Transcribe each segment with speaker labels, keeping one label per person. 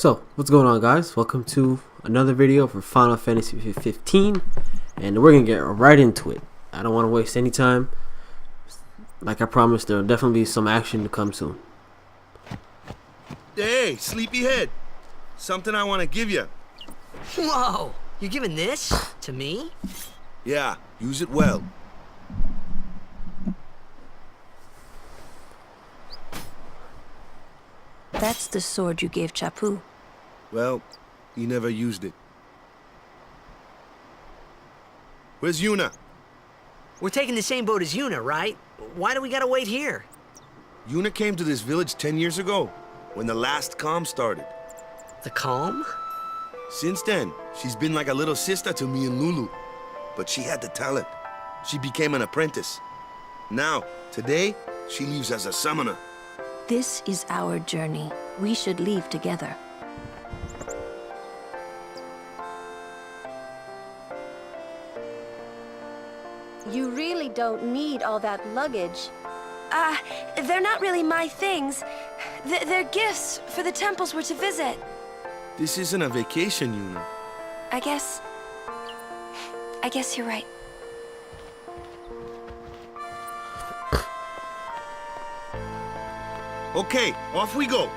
Speaker 1: So, what's going on, guys? Welcome to another video for Final Fantasy 15, and we're gonna get right into it. I don't want to waste any time. Like I promised, there'll definitely be some action to come soon.
Speaker 2: Hey, sleepyhead. Something I want to give you.
Speaker 3: Whoa! You're giving this to me?
Speaker 2: Yeah, use it well.
Speaker 4: That's the sword you gave Chapu.
Speaker 2: Well, he never used it. Where's Yuna?
Speaker 3: We're taking the same boat as Yuna, right? Why do we gotta wait here?
Speaker 2: Yuna came to this village 10 years ago, when the last calm started.
Speaker 3: The calm?
Speaker 2: Since then, she's been like a little sister to me and Lulu. But she had the talent. She became an apprentice. Now, today, she leaves as a summoner.
Speaker 4: This is our journey. We should leave together.
Speaker 5: You really don't need all that luggage.
Speaker 6: They're not really my things. They're gifts for the temples we're to visit.
Speaker 2: This isn't a vacation, Yuna.
Speaker 6: I guess you're right.
Speaker 2: Okay, off we go.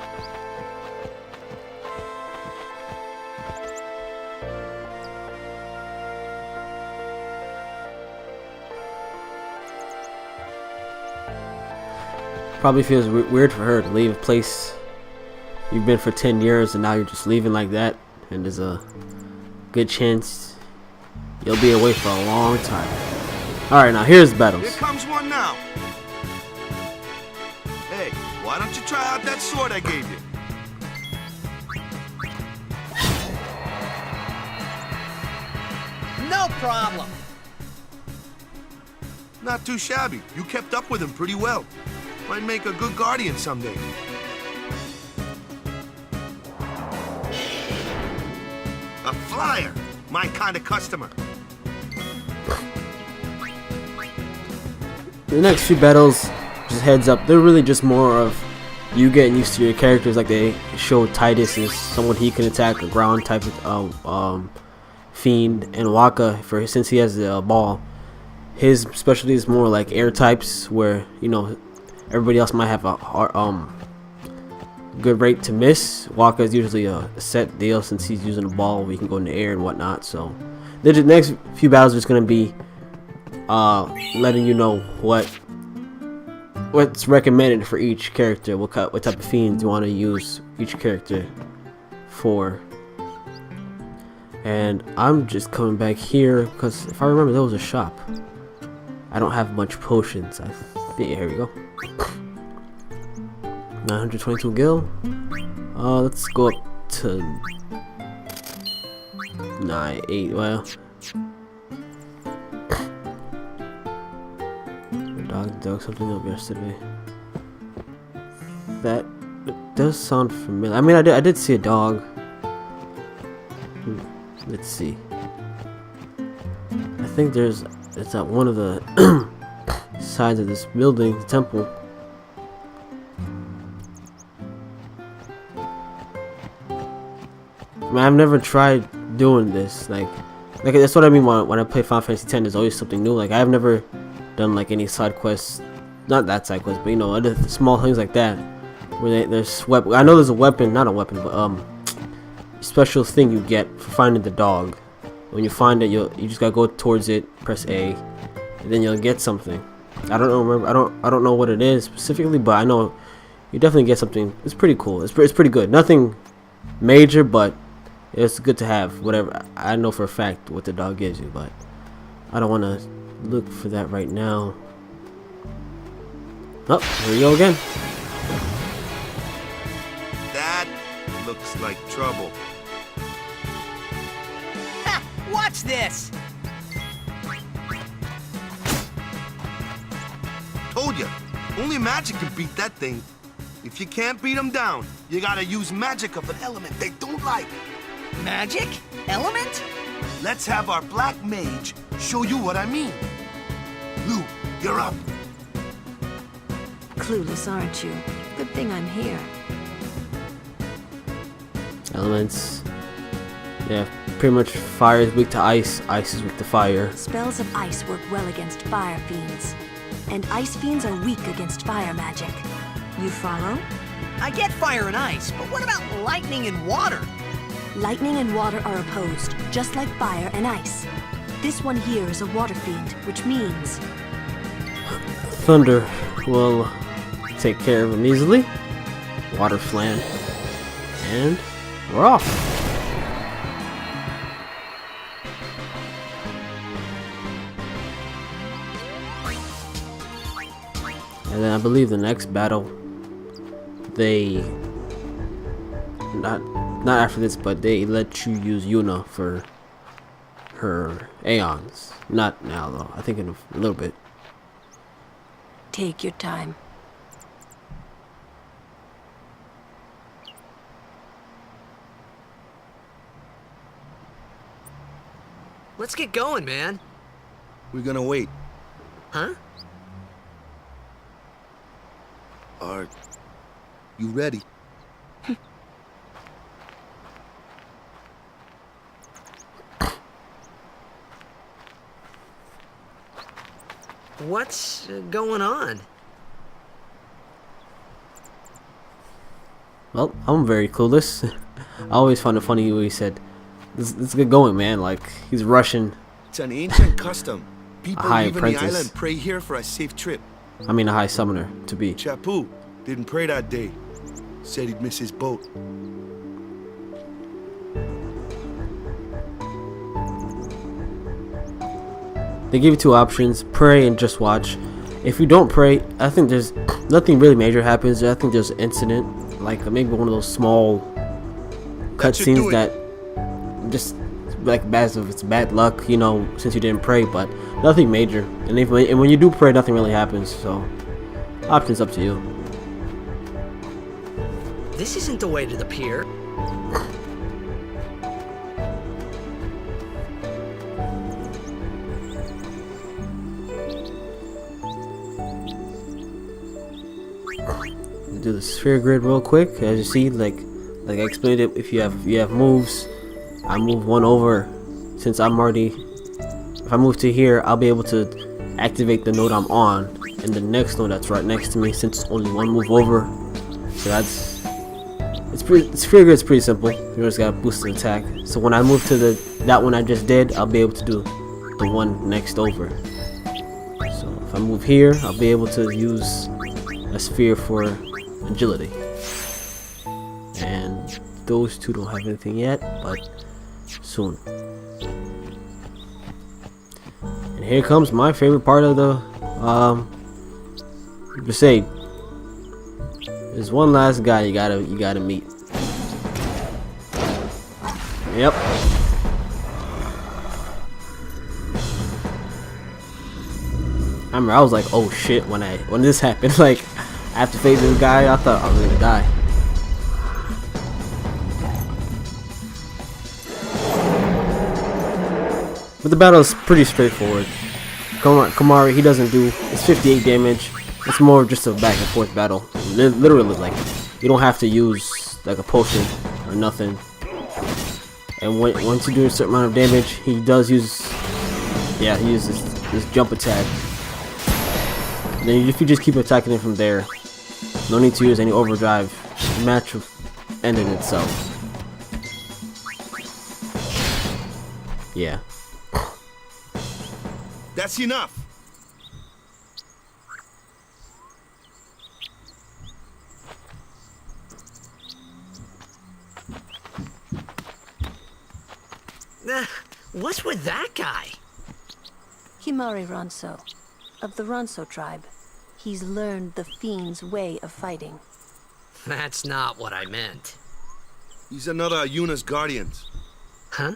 Speaker 1: Probably feels weird for her to leave a place you've been for 10 years and now you're just leaving like that, and there's a good chance you'll be away for a long time. Alright, now here's battles.
Speaker 2: Here comes one now. Hey, why don't you try out that sword I gave you?
Speaker 3: No problem!
Speaker 2: Not too shabby. You kept up with him pretty well. Might make a good guardian someday. A flyer! My kind of customer.
Speaker 1: The next few battles, just heads up, they're really just more of you getting used to your characters. Like they show Titus is someone he can attack, a ground type of fiend, and Waka, since he has the ball, his specialty is more like air types, where everybody else might have a good rate to miss. Waka is usually a set deal since he's using a ball where he can go in the air and whatnot. So the next few battles are just gonna be letting you know what's recommended for each character, what type of fiends you want to use each character for. And I'm just coming back here because if I remember, there was a shop. I don't have much potions. I think here we go. 922 gil. Let's go up to 8. Well, dog something up yesterday. That does sound familiar. I mean, I did see a dog. Let's see. I think it's at one of the sides of this building, the temple. I mean, I've never tried doing this. Like that's what I mean when I play Final Fantasy X. There's always something new. Like I've never done like any side quests, not that side quest, but other small things like that. Where there's weapon. I know there's a weapon, not a weapon, but special thing you get for finding the dog. When you find it, you just gotta go towards it, press A, and then you'll get something. I don't know what it is specifically, but I know you definitely get something. It's pretty cool. It's pretty good. Nothing major, but it's good to have. Whatever. I know for a fact what the dog gives you, but I don't want to look for that right now. Oh, here we go again.
Speaker 2: That looks like trouble.
Speaker 3: Ha! Watch this!
Speaker 2: Told ya, only magic can beat that thing. If you can't beat them down, you gotta use magic of an element they don't like.
Speaker 3: Magic? Element?
Speaker 2: Let's have our black mage show you what I mean. Lou, you're up.
Speaker 4: Clueless, aren't you? Good thing I'm here.
Speaker 1: Elements. Yeah, pretty much fire is weak to ice, ice is weak to fire.
Speaker 4: Spells of ice work well against fire fiends, and ice fiends are weak against fire magic. You follow?
Speaker 3: I get fire and ice, but what about lightning and water?
Speaker 4: Lightning and water are opposed, just like fire and ice. This one here is a water fiend, which means
Speaker 1: Thunder will take care of him easily. Water flan. And we're off. And then I believe the next battle, they not after this, but they let you use Yuna for her Aeons. Not now though. I think in a little bit.
Speaker 4: take your time.
Speaker 3: Let's get going, man.
Speaker 2: We're gonna wait.
Speaker 3: Huh?
Speaker 2: Are you ready?
Speaker 3: What's going on?
Speaker 1: Well, I'm very clueless. I always found it funny when he said, "Let's get going, man." Like he's rushing.
Speaker 2: It's an ancient custom. People
Speaker 1: High
Speaker 2: leaving
Speaker 1: apprentice.
Speaker 2: the island pray here for a safe trip.
Speaker 1: I mean, a high summoner to be.
Speaker 2: Chapu didn't pray that day. Said he'd miss his boat.
Speaker 1: They give you two options: pray and just watch. If you don't pray, I think there's nothing really major happens. I think there's an incident, like maybe one of those small cutscenes that just like bad if it's bad luck, you know, since you didn't pray, but nothing major. And when you do pray, nothing really happens. So options up to you.
Speaker 3: This isn't the way to the pier.
Speaker 1: Do the sphere grid real quick. As you see, like I explained it, if you have moves, I move one over. Since I'm already, if I move to here, I'll be able to activate the node I'm on and the next node that's right next to me, since it's only one move over. So that's sphere grid's pretty simple. You just gotta boost the attack. So when I move to that one I just did, I'll be able to do the one next over. So if I move here, I'll be able to use a sphere for agility. And those two don't have anything yet, but soon. And here comes my favorite part of the crusade. There's one last guy you gotta meet. Yep. I remember I was like, oh shit, when this happened. Like, I have to face this guy. I thought I was gonna die. But the battle is pretty straightforward. Kamari, he doesn't do, it's 58 damage. It's more just a back and forth battle. Literally, like, you don't have to use like a potion or nothing. And once you do a certain amount of damage, he does use, yeah, he uses this jump attack. And then if you just keep attacking it from there, no need to use any overdrive. The match will end in itself. Yeah.
Speaker 2: That's enough.
Speaker 3: What's with that guy?
Speaker 4: Himari Ronso, of the Ronso tribe. He's learned the fiend's way of fighting.
Speaker 3: That's not what I meant.
Speaker 2: He's another of Yuna's guardians.
Speaker 3: Huh?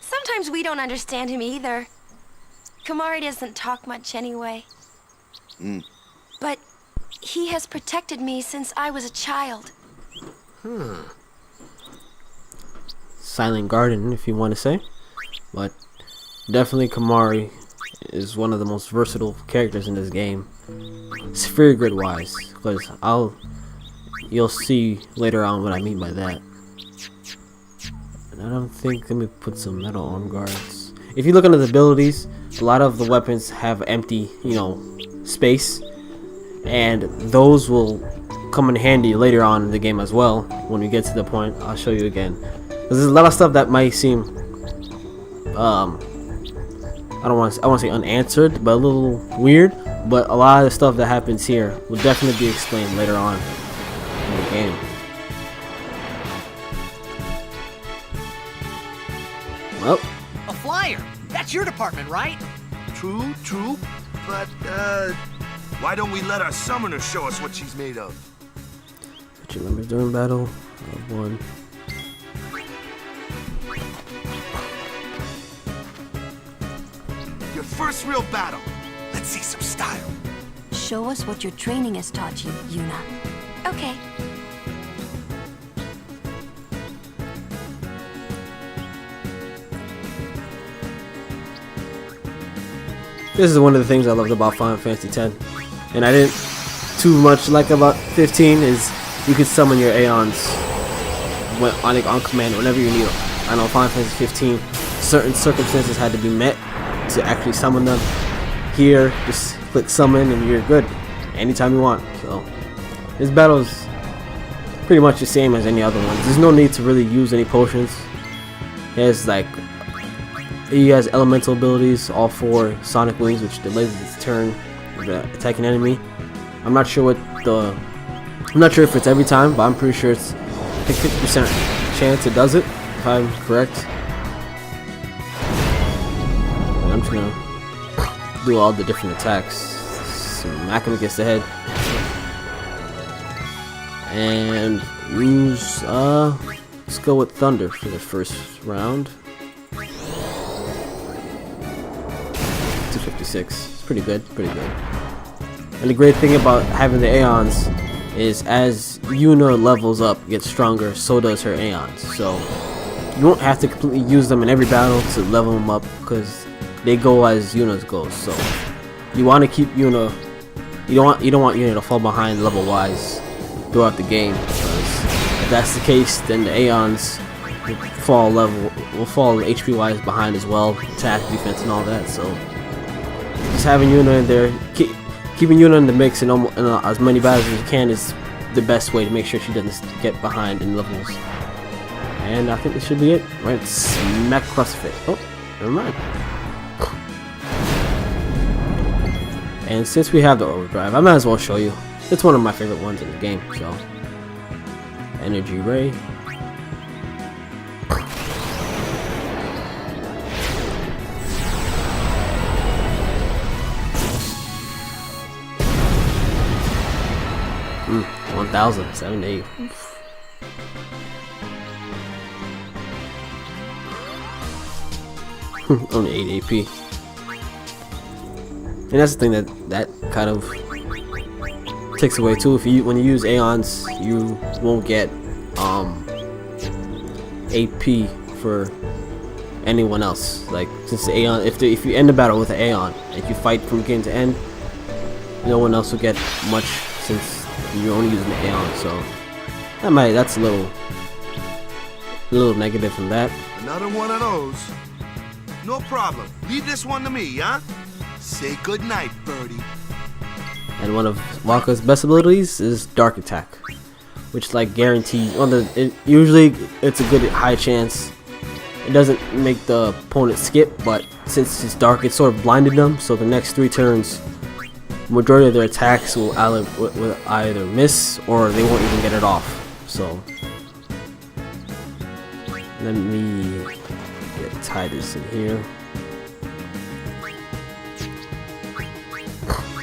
Speaker 6: Sometimes we don't understand him either. Kamari doesn't talk much anyway. But he has protected me since I was a child.
Speaker 1: Silent Garden, if you want to say. But definitely Kamari is one of the most versatile characters in this game, sphere grid wise, because you'll see later on what I mean by that. And I don't think, let me put some metal arm guards. If you look under the abilities, a lot of the weapons have empty, you know, space, and those will come in handy later on in the game as well. When we get to the point, I'll show you again. There's a lot of stuff that might seem I want to say unanswered, but a little weird. But a lot of the stuff that happens here will definitely be explained later on in the game. Well,
Speaker 3: A flyer! That's your department, right?
Speaker 2: True, true. But, why don't we let our summoner show us what she's made of?
Speaker 1: but you remember during battle, I've won.
Speaker 2: Your first real battle. Let's see some style.
Speaker 4: Show us what your training has taught you, Yuna.
Speaker 6: Okay.
Speaker 1: This is one of the things I loved about Final Fantasy X, and I didn't too much like about 15 is you could summon your Aeons on command whenever you need them. I know Final Fantasy 15, certain circumstances had to be met to actually summon them. Here, just click summon and you're good anytime you want. So this battle is pretty much the same as any other one. There's no need to really use any potions. He has elemental abilities, all 4 sonic wings, which delays its turn with the attacking enemy. I'm not sure if it's every time, but I'm pretty sure it's a 50% chance it does it, if I'm correct. And I'm just gonna do all the different attacks. Smack him against the head. And use let's go with Thunder for the first round. 256. It's pretty good, And the great thing about having the Aeons is as Yuna levels up, gets stronger, so does her Aeons. So you won't have to completely use them in every battle to level them up because they go as Yuna's goes. So you want to keep Yuna. You don't want Yuna to fall behind level wise throughout the game, because if that's the case, then the Aeons will fall HP wise behind as well, attack, defense, and all that. So just having Yuna in there, keeping Yuna in the mix in as many battles as you can is the best way to make sure she doesn't get behind in levels. And I think this should be it. Right, smack crossfit. Oh, never mind. And since we have the overdrive, I might as well show you. It's one of my favorite ones in the game. So, energy ray. Mm, 1,078. Only 8 AP. And that's the thing that kind of takes away too. When you use Aeons, you won't get AP for anyone else. Like, since the Aeon, if you end the battle with an Aeon, if you fight from beginning to end, no one else will get much since you're only using the Aeon. So that's a little negative from that.
Speaker 2: Another one of those. No problem. Leave this one to me, huh? Say goodnight, birdie.
Speaker 1: And one of Wakka's best abilities is Dark Attack, which like guarantees usually it's a good high chance. It doesn't make the opponent skip, but since it's dark, it sort of blinded them, so the next 3 turns majority of their attacks will either miss or they won't even get it off. So let me tie this in here.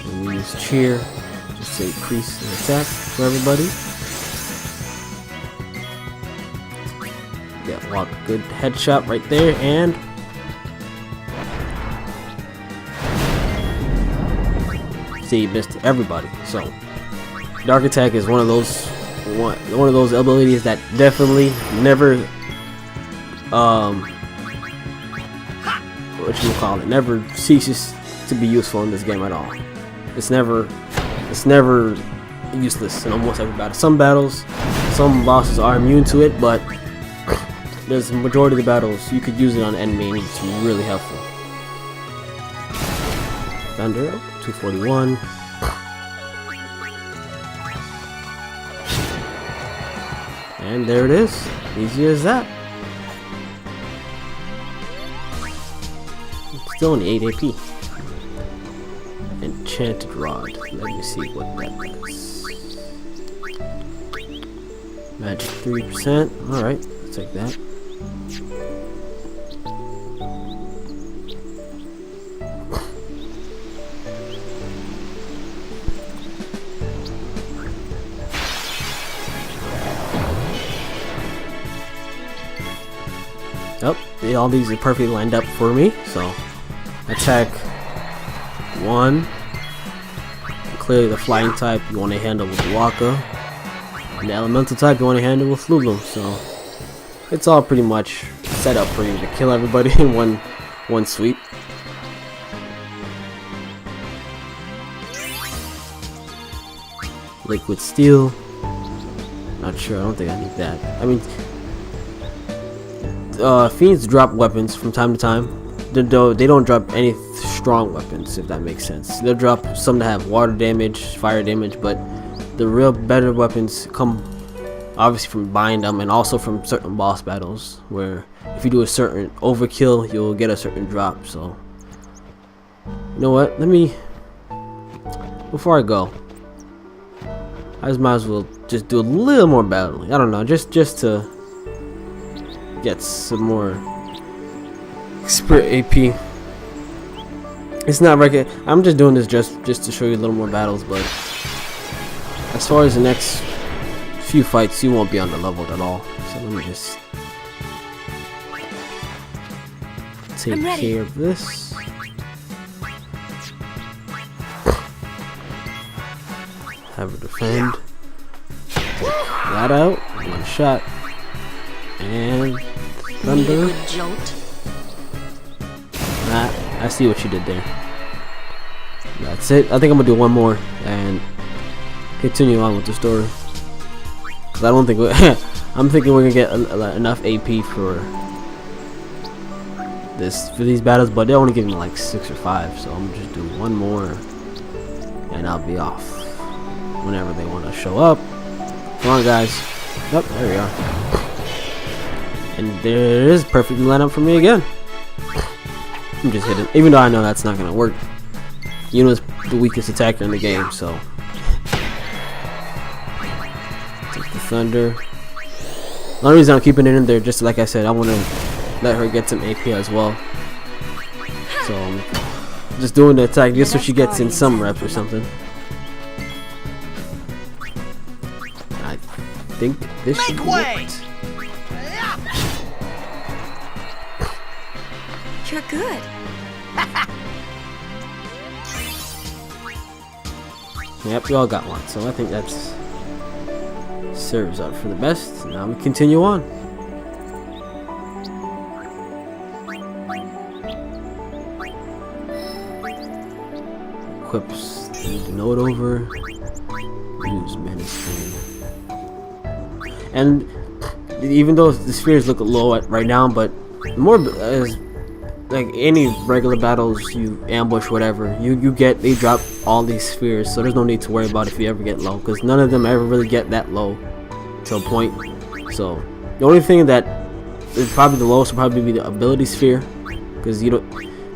Speaker 1: And we use cheer just to increase the attack for everybody. Get one good headshot right there, and see, missed everybody. So Dark Attack is one of those abilities that definitely never never ceases to be useful in this game at all. It's never useless in almost every battle. Some battles, some bosses are immune to it, but there's a majority of the battles you could use it on enemy and it's really helpful. Thunder, 241. And there it is. Easy as that. Still only 8 AP. Enchanted Rod. Let me see what that does. Magic 3%. Alright, I'll take that. Yep, all these are perfectly lined up for me, so attack 1. Clearly the flying type you want to handle with Waka, and the elemental type you want to handle with Lulu, so it's all pretty much set up for you to kill everybody in one sweep. Liquid Steel, not sure, I don't think I need that. I mean, fiends drop weapons from time to time. They don't drop any strong weapons, if that makes sense. They'll drop some that have water damage, fire damage, but the real better weapons come obviously from buying them and also from certain boss battles, where if you do a certain overkill, you'll get a certain drop. So, you know what? Before I go, I just might as well just do a little more battling. I don't know, just to get some more spirit AP. It's not I'm just doing this just to show you a little more battles, but as far as the next few fights, you won't be underleveled at all. So let me just take care of this. Have her defend. Take that out. One shot. And thunder. I see what you did there. That's it. I think I'm gonna do one more and continue on with the story. Cause I don't think I'm thinking we're gonna get enough AP for these battles, but they only give me like 6 or 5, so I'm gonna just do one more and I'll be off whenever they want to show up. Come on, guys. Yep, there we are. And there it is, perfectly lined up for me again. I'm just hitting, even though I know that's not gonna work. Yuna's the weakest attacker in the game, so take the thunder. The only reason I'm keeping it in there, just like I said, I want to let her get some AP as well. So I'm just doing the attack just so she gets in some rep or something. I think this should be it.
Speaker 6: You're good.
Speaker 1: Yep, we all got one, so I think that's serves up for the best. Now we continue on. Equips the note over. Use menace. And even though the spheres look low right now, but more as like any regular battles, you ambush whatever, they drop all these spheres, so there's no need to worry about if you ever get low, because none of them ever really get that low to a point. So the only thing that is probably the lowest will probably be the ability sphere, because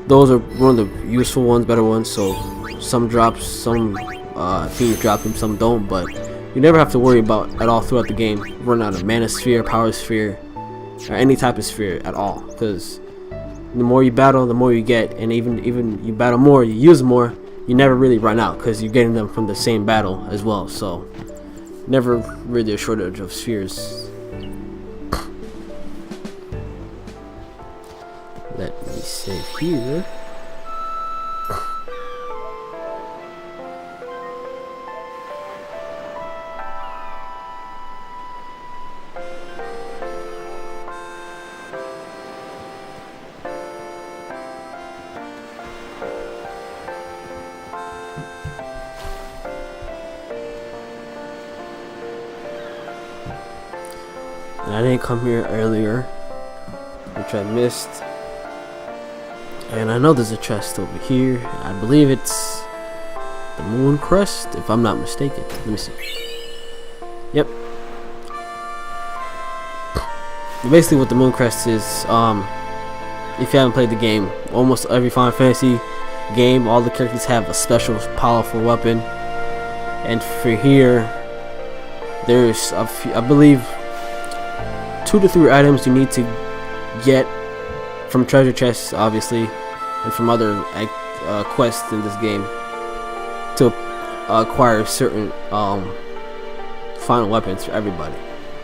Speaker 1: those are one of the useful ones, better ones. So some drops, some fiends drop them, some don't, but you never have to worry about at all throughout the game running out of mana sphere, power sphere, or any type of sphere at all, because the more you battle, the more you get, and even you battle more, you use more, you never really run out because you're getting them from the same battle as well. So never really a shortage of spheres. Let me save here. I didn't come here earlier, which I missed. And I know there's a chest over here. I believe it's the Moon Crest, if I'm not mistaken. Let me see. Yep. Basically what the Moon Crest is, if you haven't played the game, almost every Final Fantasy game, all the characters have a special powerful weapon. And for here, there's a few, I believe 2 to 3 items you need to get from treasure chests, obviously, and from other quests in this game to acquire certain final weapons for everybody,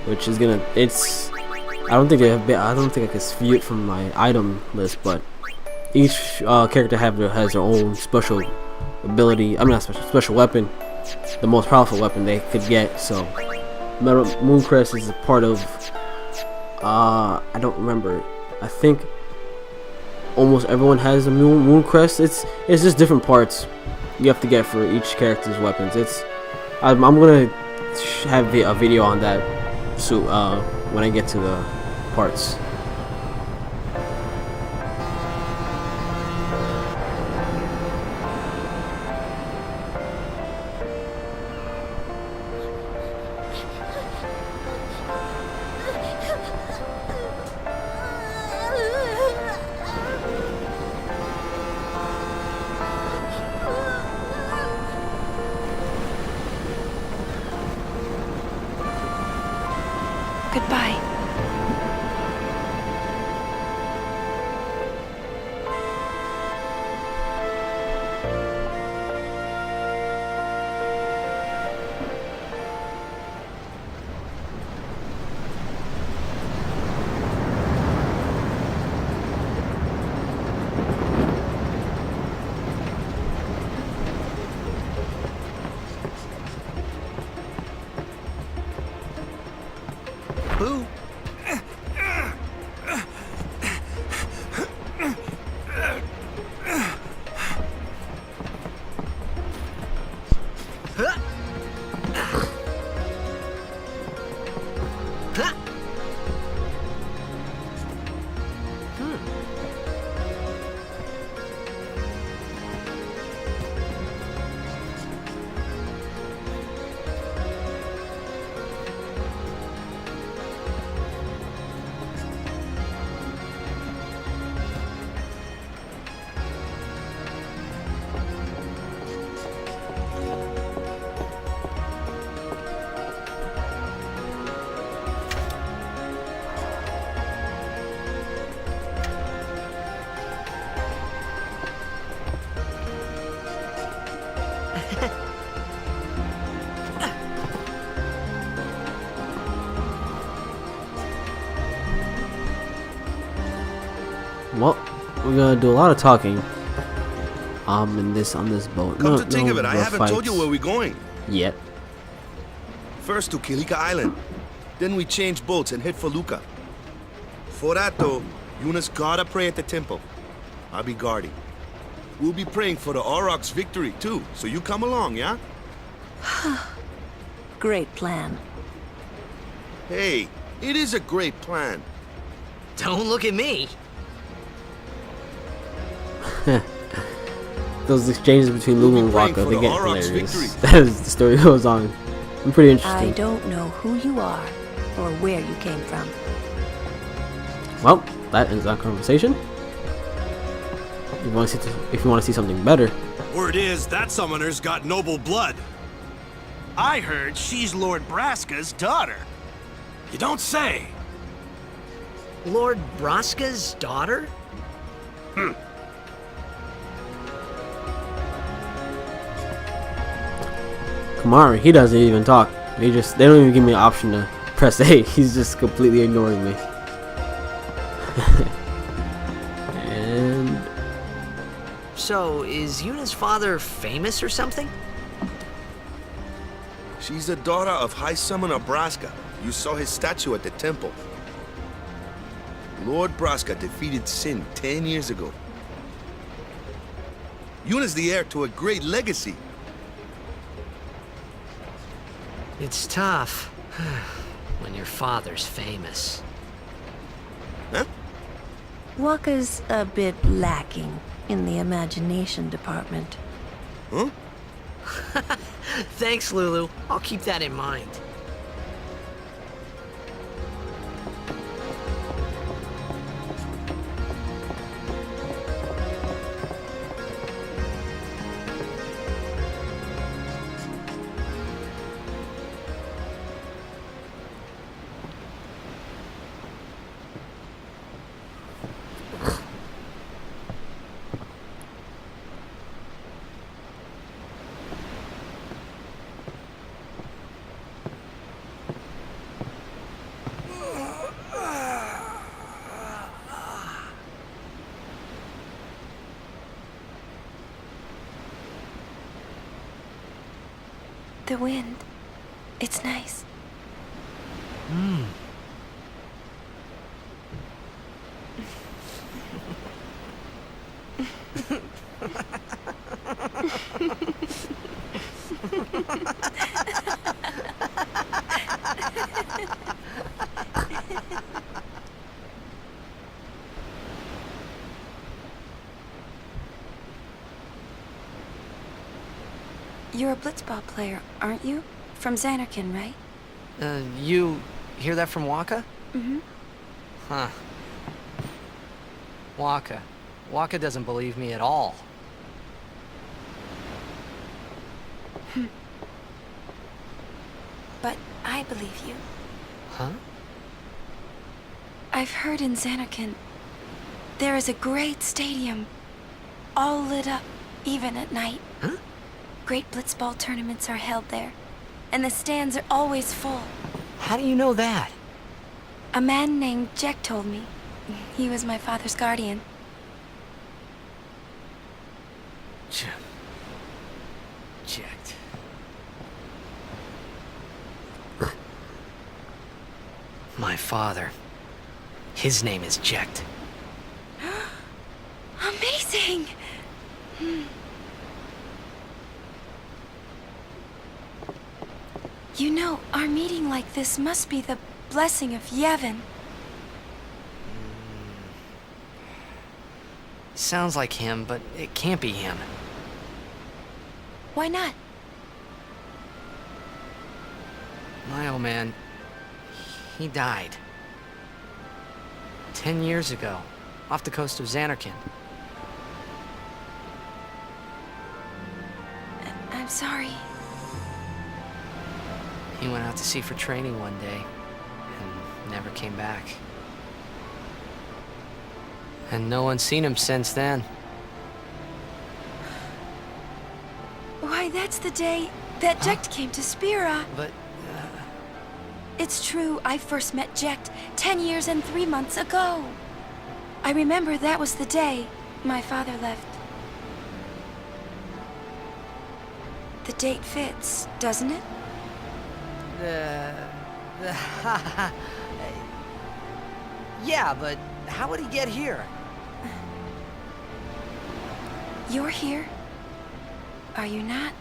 Speaker 1: which is gonna. It's. I don't think I can view it from my item list, but each character has their own special ability. I'm not special weapon, the most powerful weapon they could get. So, Moon Crest is a part of. I don't remember. I think almost everyone has a Moon Crest. It's just different parts you have to get for each character's weapons. I'm gonna have a video on that so when I get to the parts.
Speaker 6: Goodbye.
Speaker 3: Boo.
Speaker 1: Well, we're gonna do a lot of talking. On this boat.
Speaker 2: Come to think of it, I haven't told you where we're going.
Speaker 1: Yet.
Speaker 2: First to Kilika Island. Then we change boats and head for Luca. For that though, Eunice gotta pray at the temple. I'll be guarding. We'll be praying for the Aurochs' victory too, so you come along, yeah?
Speaker 4: Great plan.
Speaker 2: Hey, it is a great plan.
Speaker 3: Don't look at me.
Speaker 1: Those exchanges between Lulu and
Speaker 2: praying
Speaker 1: Waka,
Speaker 2: for
Speaker 1: they
Speaker 2: the
Speaker 1: get
Speaker 2: Aurochs'
Speaker 1: hilarious.
Speaker 2: victory.
Speaker 1: As the story goes on. I'm pretty interesting.
Speaker 4: I don't know who you are or where you came from.
Speaker 1: Well, that ends our conversation. If you want to see something better,
Speaker 7: Word is that summoner's got noble blood.
Speaker 8: I heard she's Lord Braska's daughter.
Speaker 7: You don't say.
Speaker 3: Lord Braska's daughter?
Speaker 1: Kamari, he doesn't even talk. They don't even give me an option to press A. He's just completely ignoring me. And
Speaker 3: So, is Yuna's father famous or something?
Speaker 2: She's the daughter of High Summoner Braska. You saw his statue at the temple. Lord Braska defeated Sin 10 years ago. Yuna's the heir to a great legacy.
Speaker 3: It's tough. when your father's famous.
Speaker 2: Huh?
Speaker 4: Waka's a bit lacking in the imagination department.
Speaker 2: Huh?
Speaker 3: Thanks, Lulu. I'll keep that in mind.
Speaker 6: The wind. It's nice. You're a blitzball player, aren't you? From Xanarkin, right?
Speaker 3: You hear that from Waka?
Speaker 6: Mm-hmm.
Speaker 3: Huh. Waka. Waka doesn't believe me at all.
Speaker 6: But I believe you.
Speaker 3: Huh?
Speaker 6: I've heard in Xanarkin, there is a great stadium, all lit up, even at night.
Speaker 3: Huh?
Speaker 6: Great blitzball tournaments are held there, and the stands are always full.
Speaker 3: How do you know that?
Speaker 6: A man named Jack told me. He was my father's guardian.
Speaker 3: Checked. My father. His name is Jecht.
Speaker 6: Amazing! You know, our meeting like this must be the blessing of Yevon.
Speaker 3: Sounds like him, but it can't be him.
Speaker 6: Why not?
Speaker 3: My old man, he died. 10 years ago, off the coast of Xanarkin.
Speaker 6: I'm sorry.
Speaker 3: He went out to sea for training one day, and never came back. And no one's seen him since then.
Speaker 6: Why, that's the day that Jecht came to Spira.
Speaker 3: But,
Speaker 6: It's true, I first met Jecht 10 years and 3 months ago. I remember that was the day my father left. The date fits, doesn't it?
Speaker 3: yeah, but how would he get here?
Speaker 6: You're here, are you not?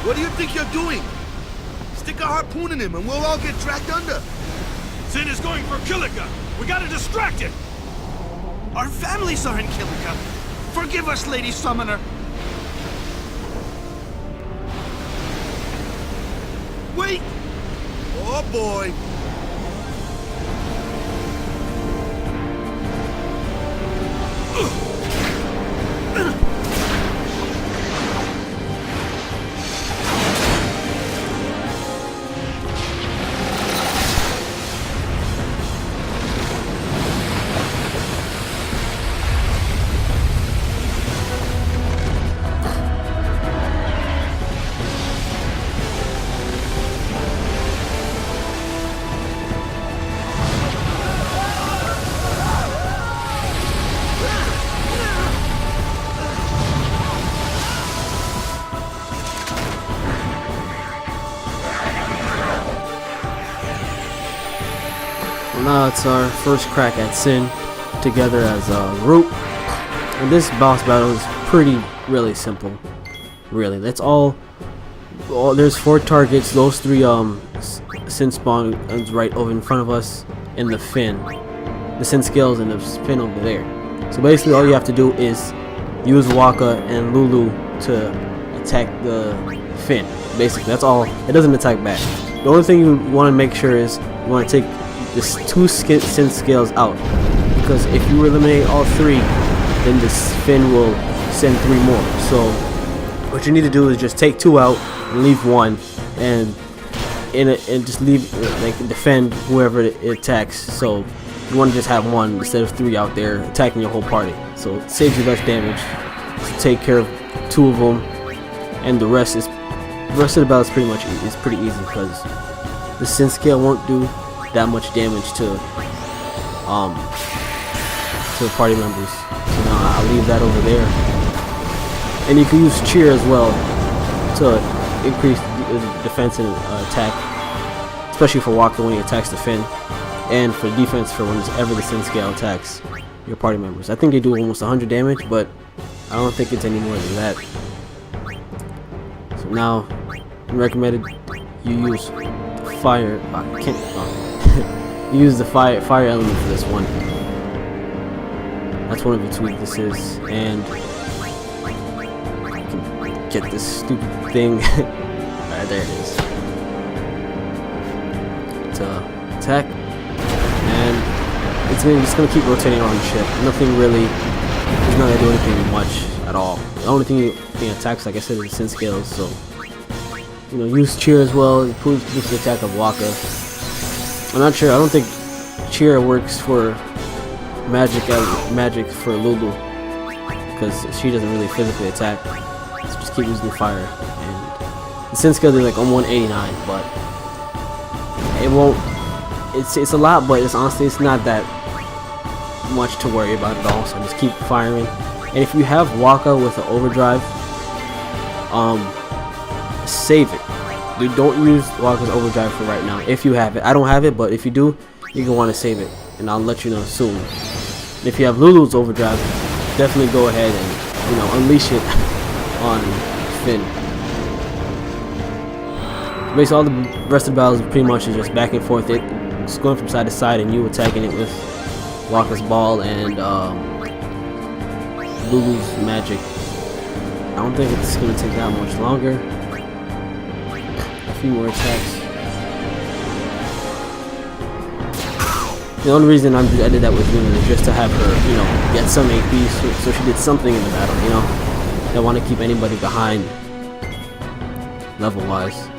Speaker 2: What do you think you're doing? harpooning him and we'll all get dragged under.
Speaker 7: Sin is going for Kilika. We gotta distract it.
Speaker 8: Our families are in Kilika. Forgive us, Lady Summoner.
Speaker 2: Wait! Oh boy!
Speaker 1: Now it's our first crack at Sin together as a group, and this boss battle is really simple. Really, that's all. There's 4 targets. Those 3 Sin spawn is right over in front of us, and the fin, the Sin scales, and the fin over there. So basically, all you have to do is use Waka and Lulu to attack the fin. Basically, that's all. It doesn't attack back. The only thing you want to make sure is you want to take this 2 Sin scales out, because if you eliminate all 3, then this fin will send 3 more. So what you need to do is just take 2 out and leave 1, and just leave, like, defend whoever it attacks. So you want to just have 1 instead of 3 out there attacking your whole party. So it saves you less damage. So take care of 2 of them, and the rest of the battle is pretty easy, because the Sin scale won't do that much damage to party members. So now I'll leave that over there, and you can use cheer as well to increase defense and attack, especially for Waka when he attacks the fin, and for defense for whenever the Sin scale attacks your party members. I think they do almost 100 damage, but I don't think it's any more than that. So now, recommended you use fire. I can't. Use the fire element for this one. That's one of its weaknesses, and I can get this stupid thing. Alright, there it is. To attack, and it's just gonna keep rotating around the ship. Nothing really. It's not gonna do anything much at all. The only thing it attacks, like I said, is the Sin scales. So use cheer as well. It boosts the attack of Waka. I'm not sure. I don't think cheer works for magic for Lulu, because she doesn't really physically attack. So just keep using fire. And the Sin scale is like on 189, but it won't. It's a lot, but honestly it's not that much to worry about at all. So just keep firing. And if you have Waka with an overdrive, save it. Don't use Waka's overdrive for right now if you have it. I don't have it, but if you do, you're gonna want to save it, and I'll let you know soon. And if you have Lulu's overdrive, definitely go ahead and unleash it on Finn. Basically, all the rest of the battles pretty much is just back and forth. It's going from side to side, and you attacking it with Waka's ball and Lulu's magic. I don't think it's gonna take that much longer. Few more attacks. The only reason I did that with Luna is just to have her, get some AP, so she did something in the battle. I don't want to keep anybody behind level-wise.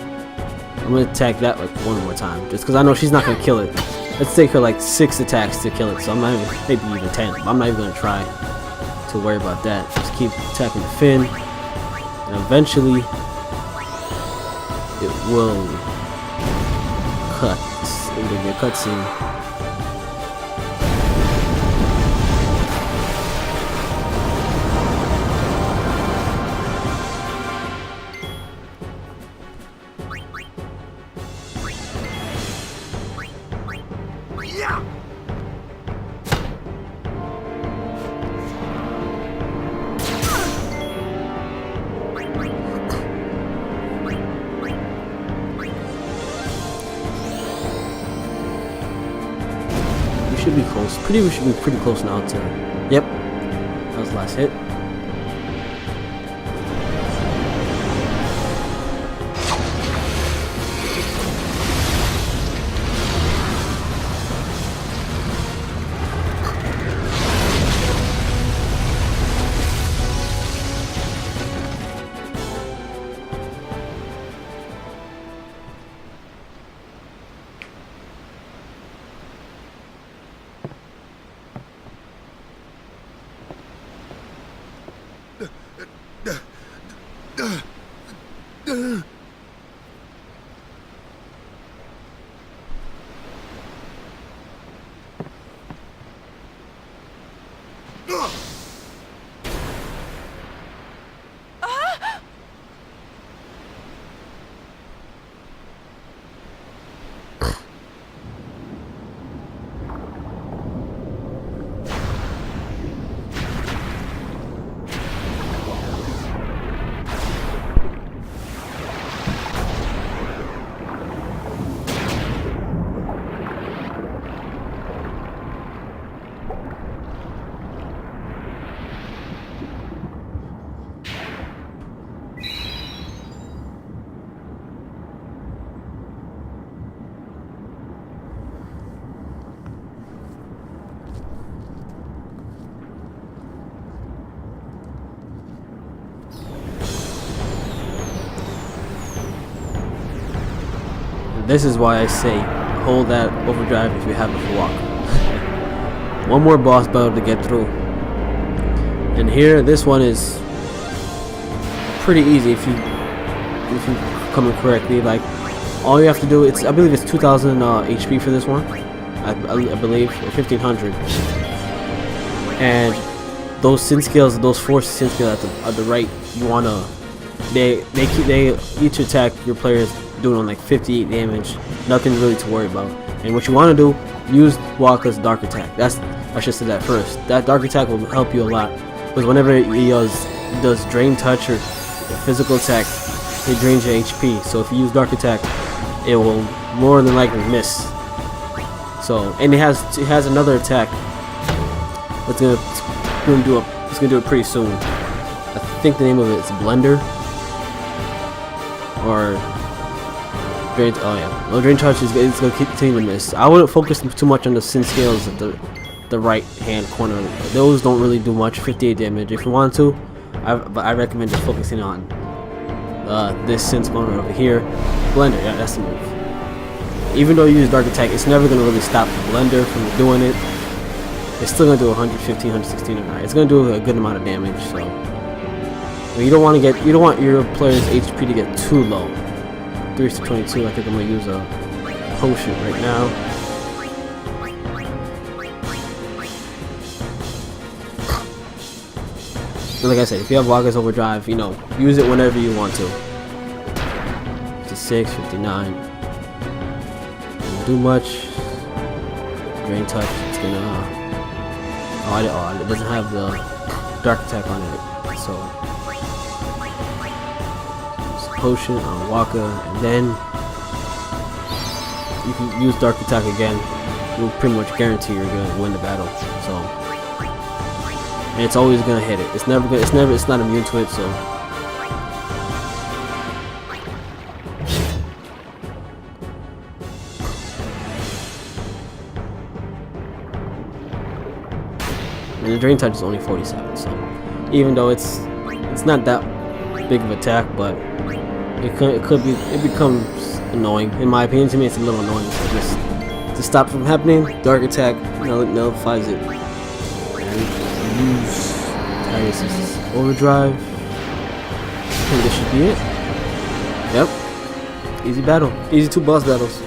Speaker 1: I'm gonna attack that like 1 more time, just because I know she's not gonna kill it. Let's take her like 6 attacks to kill it. So I'm not even, maybe even 10. I'm not even gonna try to worry about that. Just keep attacking the fin, and eventually it will cut. It'll be a cutscene. should be close. We should be pretty close now to. Yep, that was the last hit. This is why I say hold that overdrive if you have a walk. One more boss battle to get through. And here, this one is pretty easy if you come in correctly. Like, all you have to do, I believe it's 2,000 HP for this one. I believe, or 1,500. And those sin skills, those 4 sin skills at the right, you wanna, each attack your players doing on like 58 damage, nothing really to worry about. And what you want to do, use Wakka's dark attack. I should say that first. That dark attack will help you a lot, because whenever he does drain touch or physical attack, it drains your HP. So if you use dark attack, it will more than likely miss. So, and it has another attack. It's gonna do it pretty soon. I think the name of it is Blender or Drain. Oh yeah, well, Drain Touch is going to continue to miss. I wouldn't focus too much on the sin skills at the right hand corner. Those don't really do much. 58 damage. If you want to, I recommend just focusing on this Sinspawn over here. Blender, yeah, that's the move. Even though you use Dark Attack, it's never going to really stop the Blender from doing it. It's still going to do 115, 116 or 9. It's going to do a good amount of damage. So you don't want your player's HP to get too low. 3 to 22. I think I'm gonna use a potion right now. And like I said, if you have Wakka's Overdrive, use it whenever you want to. 56, 59. Doesn't do much. Drain Touch. It's gonna. It doesn't have the Dark Attack on it, so. Potion on Wakka, and then you can use Dark Attack again. You'll pretty much guarantee you're gonna win the battle. So, and it's always gonna hit it. It's not immune to it. So, and the Drain Touch is only 47. So, even though it's not that big of an attack, but it becomes annoying. In my opinion, to me, it's a little annoying. So just to stop from happening, Dark Attack nullifies it. And use Titus's Overdrive. I think this should be it. Yep. Easy battle. Easy 2 boss battles.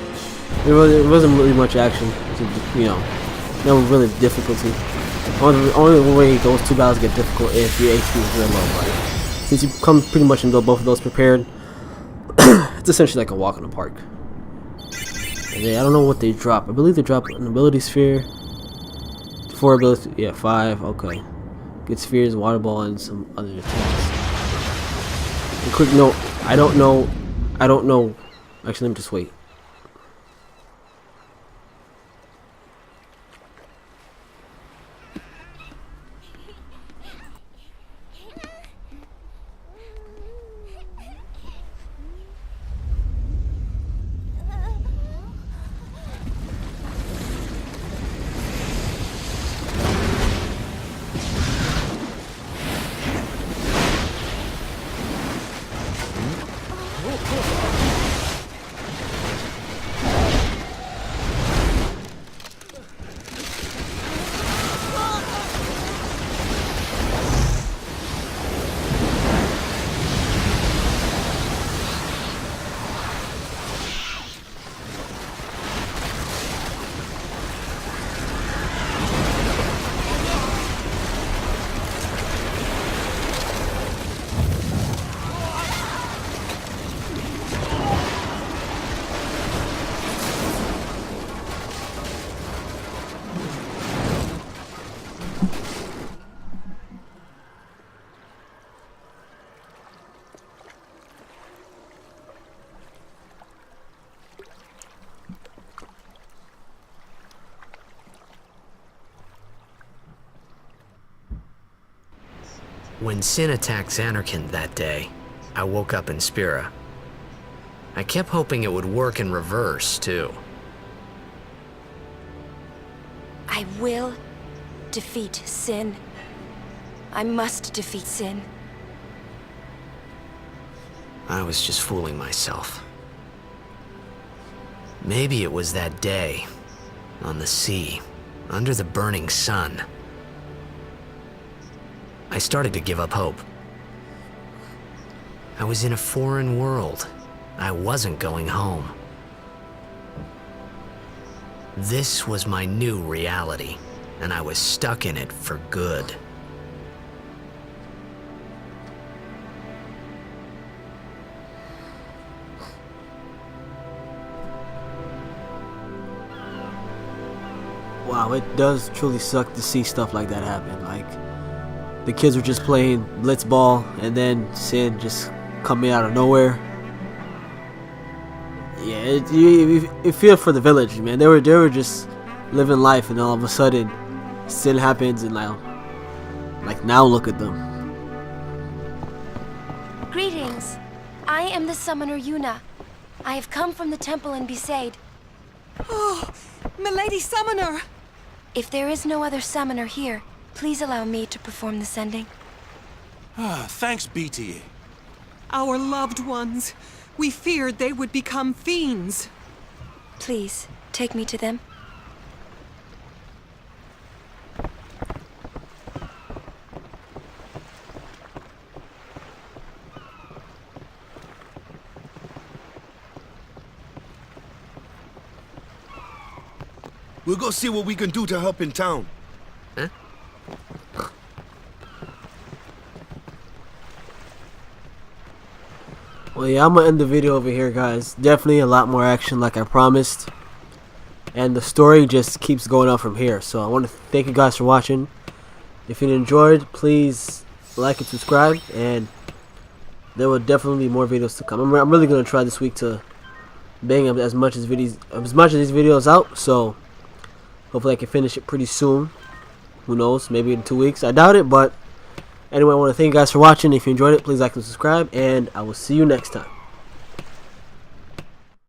Speaker 1: It wasn't really much action. No really difficulty. Only way those 2 battles get difficult if your HP is real low. But since you come pretty much into both of those prepared, it's essentially like a walk in the park. And I don't know what they drop. I believe they drop an ability sphere. 4 abilities. Yeah, 5. Okay. Good spheres, water ball, and some other attacks. A quick note. I don't know. Actually, let me just wait.
Speaker 3: When Sin attacked Xanarkand that day, I woke up in Spira. I kept hoping it would work in reverse, too.
Speaker 6: I will defeat Sin. I must defeat Sin.
Speaker 3: I was just fooling myself. Maybe it was that day, on the sea, under the burning sun. I started to give up hope. I was in a foreign world. I wasn't going home. This was my new reality, and I was stuck in it for good.
Speaker 1: Wow, it does truly suck to see stuff like that happen. Like, the kids were just playing blitzball, and then Sin just coming out of nowhere. Yeah, you feel for the village, man. They were just living life, and all of a sudden, Sin happens, and now look at them.
Speaker 6: Greetings. I am the summoner Yuna. I have come from the temple in Besaid.
Speaker 9: Oh, Milady Summoner!
Speaker 6: If there is no other summoner here, please allow me to perform the sending.
Speaker 7: Thanks, BTA.
Speaker 9: Our loved ones. We feared they would become fiends.
Speaker 6: Please, take me to them.
Speaker 2: We'll go see what we can do to help in town.
Speaker 3: Huh?
Speaker 1: Well, yeah, I'm gonna end the video over here, guys. Definitely a lot more action, like I promised, and the story just keeps going on from here. So I want to thank you guys for watching. If you enjoyed, please like and subscribe, and there will definitely be more videos to come. I'm really gonna try this week to bang up as much of these videos out. So hopefully I can finish it pretty soon. Who knows? Maybe in 2 weeks. I doubt it, but anyway, I want to thank you guys for watching. If you enjoyed it, please like and subscribe, and I will see you next time.